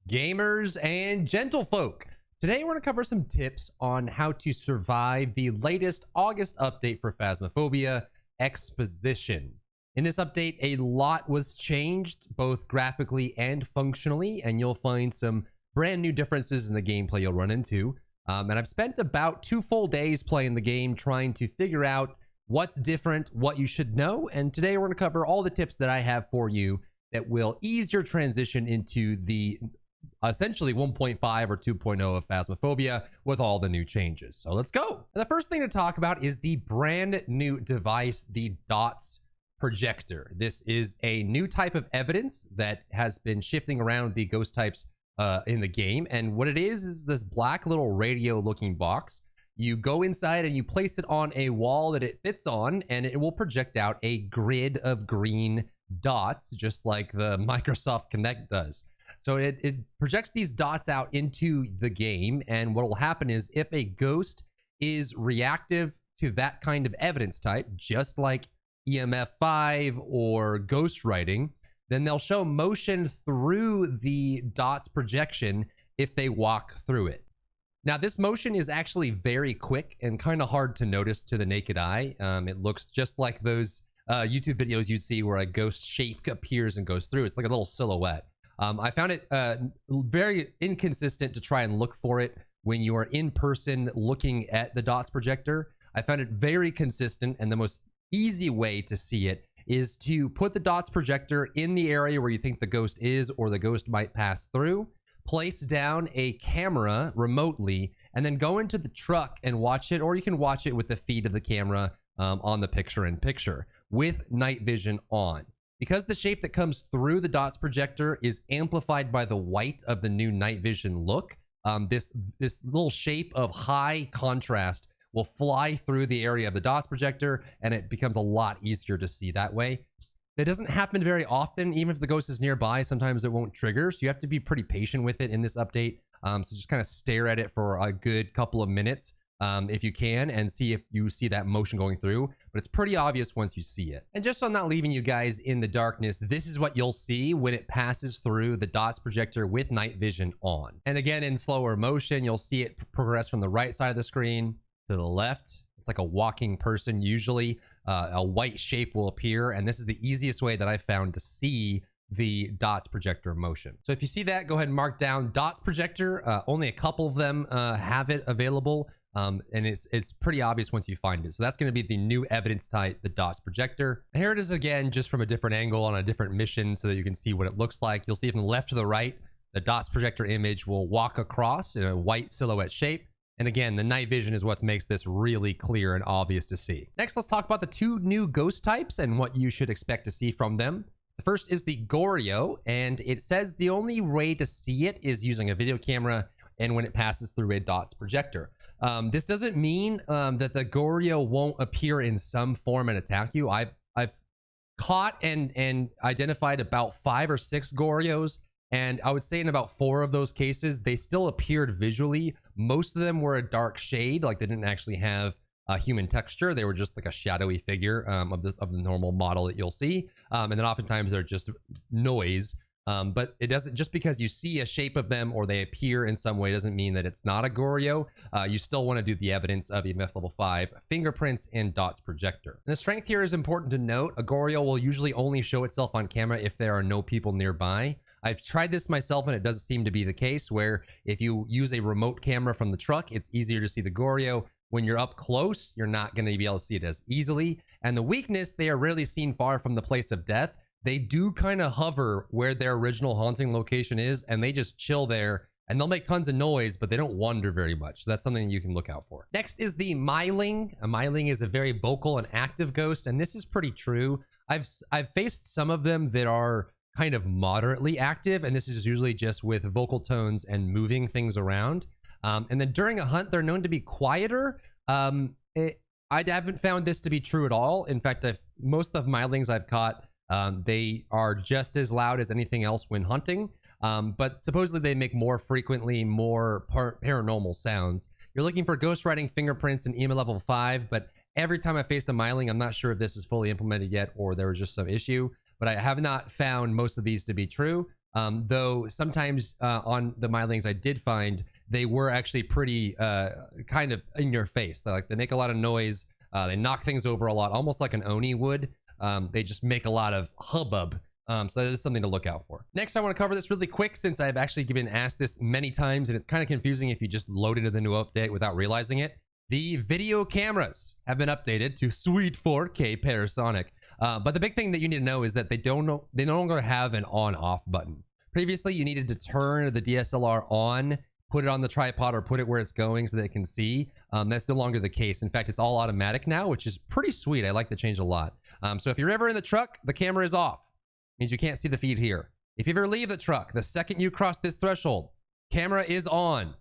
gamers and gentlefolk. Today we're going to cover some tips on how to survive the latest August update for Phasmophobia Exposition. In this update, a lot was changed, both graphically and functionally, and you'll find some brand new differences in the gameplay you'll run into. And I've spent about 2 full days playing the game, trying to figure out what's different, what you should know, and today we're going to cover all the tips that I have for you that will ease your transition into the essentially 1.5 or 2.0 of Phasmophobia with all the new changes. So let's go. And the first thing to talk about is the brand new device, the D.O.T.S Projector. This is a new type of evidence that has been shifting around the ghost types in the game. And what it is this black little radio looking box. You go inside and you place it on a wall that it fits on, and it will project out a grid of green dots, just like the Microsoft Kinect does. So it projects these dots out into the game, and what will happen is if a ghost is reactive to that kind of evidence type, just like EMF 5 or ghost writing, then they'll show motion through the dots projection if they walk through it. Now, this motion is actually very quick and kind of hard to notice to the naked eye. It looks just like those YouTube videos you see where a ghost shape appears and goes through. It's like a little silhouette. I found it very inconsistent to try and look for it when you are in person looking at the D.O.T.S projector. I found it very consistent, and the most easy way to see it is to put the D.O.T.S projector in the area where you think the ghost is or the ghost might pass through. Place down a camera remotely, and then go into the truck and watch it, or you can watch it with the feed of the camera on the picture-in-picture with night vision on. Because the shape that comes through the D.O.T.S projector is amplified by the white of the new night vision look, this little shape of high contrast will fly through the area of the D.O.T.S projector, and it becomes a lot easier to see that way. That doesn't happen very often. Even if the ghost is nearby, sometimes it won't trigger. So you have to be pretty patient with it in this update. So just kind of stare at it for a good couple of minutes if you can, and see if you see that motion going through. But it's pretty obvious once you see it. And just so I'm not leaving you guys in the darkness, this is what you'll see when it passes through the D.O.T.S projector with night vision on. And again, in slower motion, you'll see it progress from the right side of the screen to the left. It's like a walking person. Usually a white shape will appear, and this is the easiest way that I found to see the D.O.T.S projector motion. So if you see that, go ahead and mark down D.O.T.S projector. Only a couple of them have it available, and it's pretty obvious once you find it. So that's going to be the new evidence type, the D.O.T.S projector. Here it is again, just from a different angle on a different mission so that you can see what it looks like. You'll see from the left to the right, the D.O.T.S projector image will walk across in a white silhouette shape. And again, the night vision is what makes this really clear and obvious to see. Next, let's talk about the 2 new ghost types and what you should expect to see from them. The first is the Goryo, and it says the only way to see it is using a video camera and when it passes through a D.O.T.S projector. This doesn't mean that the Goryo won't appear in some form and attack you. I've caught and identified about 5 or 6 Goryos, and I would say in about 4 of those cases, they still appeared visually. Most of them were a dark shade, like they didn't actually have a human texture. They were just like a shadowy figure of the normal model that you'll see. And then oftentimes they're just noise. But it doesn't, just because you see a shape of them or they appear in some way doesn't mean that it's not a Goryo. You still want to do the evidence of EMF level 5, fingerprints, and D.O.T.S projector. And the strength here is important to note. A Goryo will usually only show itself on camera if there are no people nearby. I've tried this myself, and it does seem to be the case where if you use a remote camera from the truck, it's easier to see the Goryo. When you're up close, you're not going to be able to see it as easily. And the weakness, they are rarely seen far from the place of death. They do kind of hover where their original haunting location is, and they just chill there, and they'll make tons of noise, but they don't wander very much. So that's something you can look out for. Next is the Myling. A Myling is a very vocal and active ghost, and this is pretty true. I've faced some of them that are kind of moderately active, and this is usually just with vocal tones and moving things around. And then during a hunt, they're known to be quieter. I haven't found this to be true at all. In fact, most of Mylings I've caught, they are just as loud as anything else when hunting, but supposedly they make more frequently more paranormal sounds. You're looking for ghost writing, fingerprints, and EMF level 5, but every time I faced a Myling, I'm not sure if this is fully implemented yet or there was just some issue, but I have not found most of these to be true. Though sometimes on the Mylings I did find they were actually pretty kind of in your face. They make a lot of noise. They knock things over a lot, almost like an Oni would. They just make a lot of hubbub. So that is something to look out for. Next, I want to cover this really quick since I've actually been asked this many times and it's kind of confusing if you just load into the new update without realizing it. The video cameras have been updated to sweet 4K Parasonic. But the big thing that you need to know is that they no longer have an on-off button. Previously, you needed to turn the DSLR on, put it on the tripod, or put it where it's going so that it can see. That's no longer the case. In fact, it's all automatic now, which is pretty sweet. I like the change a lot. So if you're ever in the truck, the camera is off. Means you can't see the feed here. If you ever leave the truck, the second you cross this threshold, camera is on.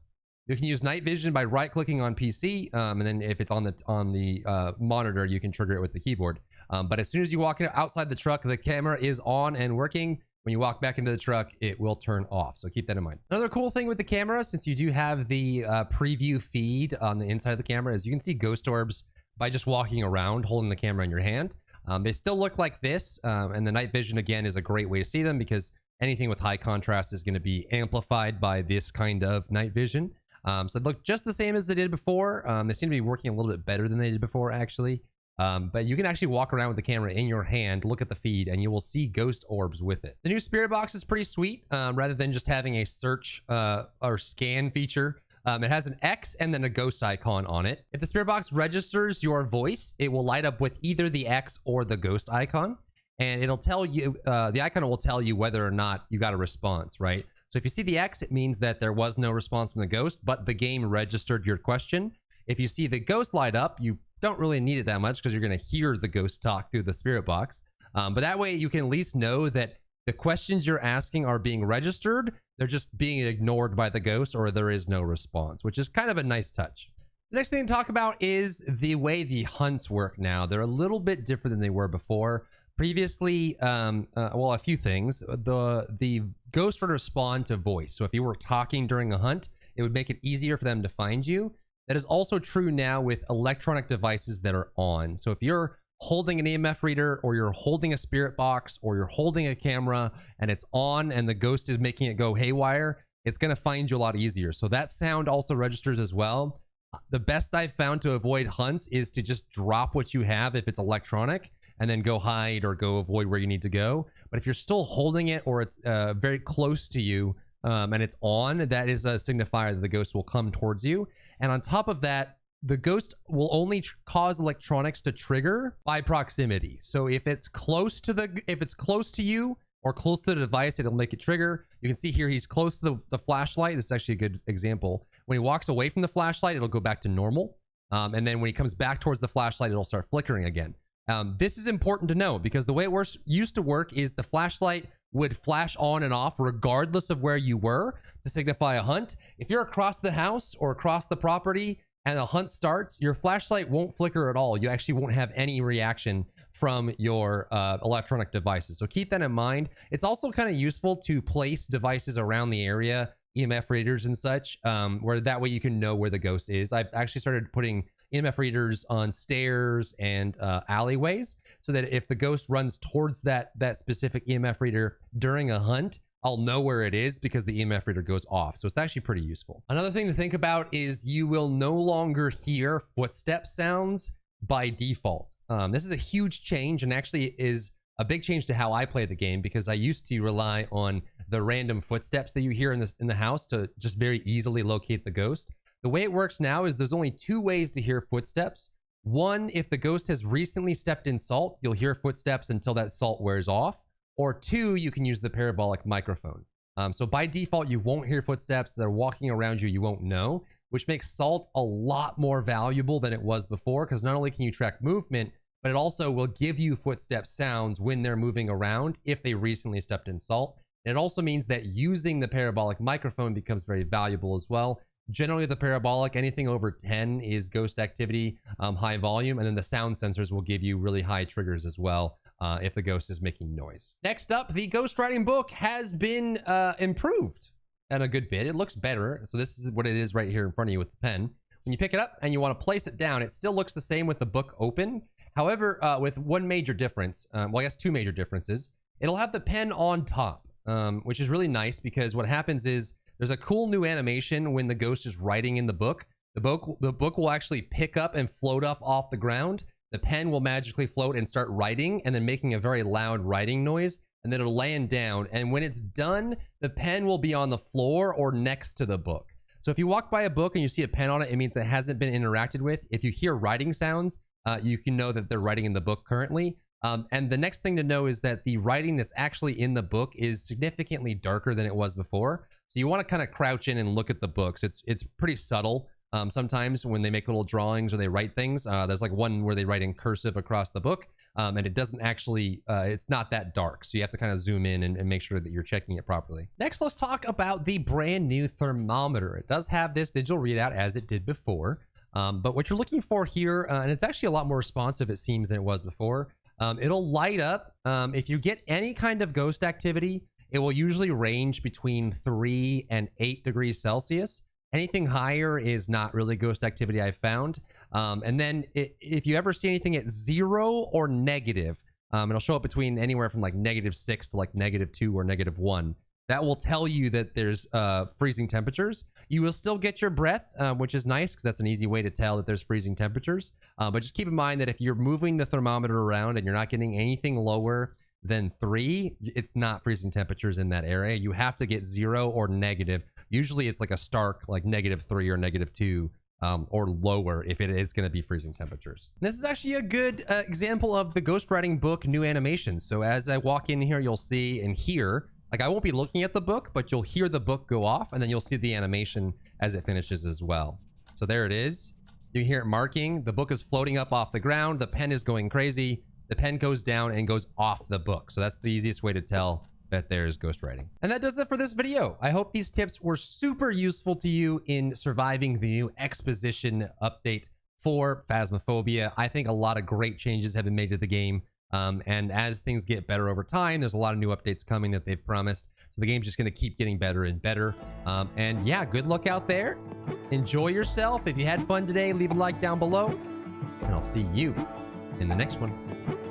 You can use night vision by right-clicking on PC, and then if it's on the monitor, you can trigger it with the keyboard. But as soon as you walk outside the truck, the camera is on and working. When you walk back into the truck, it will turn off. So keep that in mind. Another cool thing with the camera, since you do have the preview feed on the inside of the camera, is you can see ghost orbs by just walking around, holding the camera in your hand. They still look like this, and the night vision, again, is a great way to see them because anything with high contrast is going to be amplified by this kind of night vision. So they look just the same as they did before. They seem to be working a little bit better than they did before, actually. But you can actually walk around with the camera in your hand, look at the feed, and you will see ghost orbs with it. The new spirit box is pretty sweet. Rather than just having a search or scan feature, it has an X and then a ghost icon on it. If the spirit box registers your voice, it will light up with either the X or the ghost icon. And it'll tell you, the icon will tell you whether or not you got a response, right? So if you see the X, it means that there was no response from the ghost, but the game registered your question. If you see the ghost light up, you don't really need it that much because you're going to hear the ghost talk through the spirit box. But that way you can at least know that the questions you're asking are being registered. They're just being ignored by the ghost, or there is no response, which is kind of a nice touch. The next thing to talk about is the way the hunts work now. They're a little bit different than they were before. Previously, well, a few things. The ghost would respond to voice. So if you were talking during a hunt, it would make it easier for them to find you. That is also true now with electronic devices that are on. So if you're holding an EMF reader, or you're holding a spirit box, or you're holding a camera and it's on and the ghost is making it go haywire, it's going to find you a lot easier. So that sound also registers as well. The best I've found to avoid hunts is to just drop what you have if it's electronic and then go hide or go avoid where you need to go. But if you're still holding it, or it's very close to you, and it's on, that is a signifier that the ghost will come towards you. And on top of that, the ghost will only cause electronics to trigger by proximity. So if it's close to you or close to the device, it'll make it trigger. You can see here he's close to the flashlight. This is actually a good example. When he walks away from the flashlight, it'll go back to normal. And then when he comes back towards the flashlight, it'll start flickering again. This is important to know because the way it used to work is the flashlight would flash on and off regardless of where you were to signify a hunt. If you're across the house or across the property and a hunt starts, your flashlight won't flicker at all. You actually won't have any reaction from your electronic devices. So keep that in mind. It's also kind of useful to place devices around the area, EMF readers and such, where that way you can know where the ghost is. I've actually started putting EMF readers on stairs and alleyways so that if the ghost runs towards that specific EMF reader during a hunt, I'll know where it is because the EMF reader goes off. So it's actually pretty useful. Another thing to think about is you will no longer hear footstep sounds by default. This is a huge change and actually is a big change to how I play the game because I used to rely on the random footsteps that you hear in the house to just very easily locate the ghost. The way it works now is there's only two ways to hear footsteps. One, if the ghost has recently stepped in salt, you'll hear footsteps until that salt wears off. Or two, you can use the parabolic microphone. So by default, you won't hear footsteps. They're walking around you, you won't know, which makes salt a lot more valuable than it was before because not only can you track movement, but it also will give you footstep sounds when they're moving around if they recently stepped in salt. And it also means that using the parabolic microphone becomes very valuable as well. Generally, the parabolic, anything over 10 is ghost activity, high volume, and then the sound sensors will give you really high triggers as well if the ghost is making noise. Next up, the ghostwriting book has been improved and a good bit. It looks better. So this is what it is right here in front of you with the pen. When you pick it up and you want to place it down, it still looks the same with the book open. However, with one major difference, well, I guess two major differences. It'll have the pen on top. which is really nice because what happens is there's a cool new animation when the ghost is writing in the book. The book will actually pick up and float off the ground. The pen will magically float and start writing and then making a very loud writing noise, and then it'll land down. And when it's done, the pen will be on the floor or next to the book. So if you walk by a book and you see a pen on it, it means it hasn't been interacted with. If you hear writing sounds, you can know that they're writing in the book currently. And the next thing to know is that the writing that's actually in the book is significantly darker than it was before. So you want to kind of crouch in and look at the books. It's pretty subtle. Sometimes when they make little drawings or they write things, there's like one where they write in cursive across the book, and it doesn't actually, it's not that dark. So you have to kind of zoom in and make sure that you're checking it properly. Next, let's talk about the brand new thermometer. It does have this digital readout as it did before, but what you're looking for here, and it's actually a lot more responsive, it seems, than it was before. It'll light up. If you get any kind of ghost activity, it will usually range between 3 and 8 degrees Celsius. Anything higher is not really ghost activity, I've found. And then if you ever see anything at 0 or negative, it'll show up between anywhere from like -6 to like -2 or -1. That will tell you that there's freezing temperatures. You will still get your breath, which is nice because that's an easy way to tell that there's freezing temperatures. But just keep in mind that if you're moving the thermometer around and you're not getting anything lower than 3, it's not freezing temperatures in that area. You have to get 0 or negative. Usually it's like a stark like -3 or -2 or lower if it is going to be freezing temperatures. And this is actually a good example of the ghostwriting book new animations. So as I walk in here, you'll see and hear, like I won't be looking at the book, but you'll hear the book go off and then you'll see the animation as it finishes as well. So there it is. You hear it marking. The book is floating up off the ground. The pen is going crazy. The pen goes down and goes off the book. So that's the easiest way to tell that there's ghostwriting. And that does it for this video. I hope these tips were super useful to you in surviving the new exposition update for Phasmophobia. I think a lot of great changes have been made to the game. And as things get better over time, there's a lot of new updates coming that they've promised. So the game's just going to keep getting better and better. And yeah, good luck out there. Enjoy yourself. If you had fun today, leave a like down below. And I'll see you in the next one.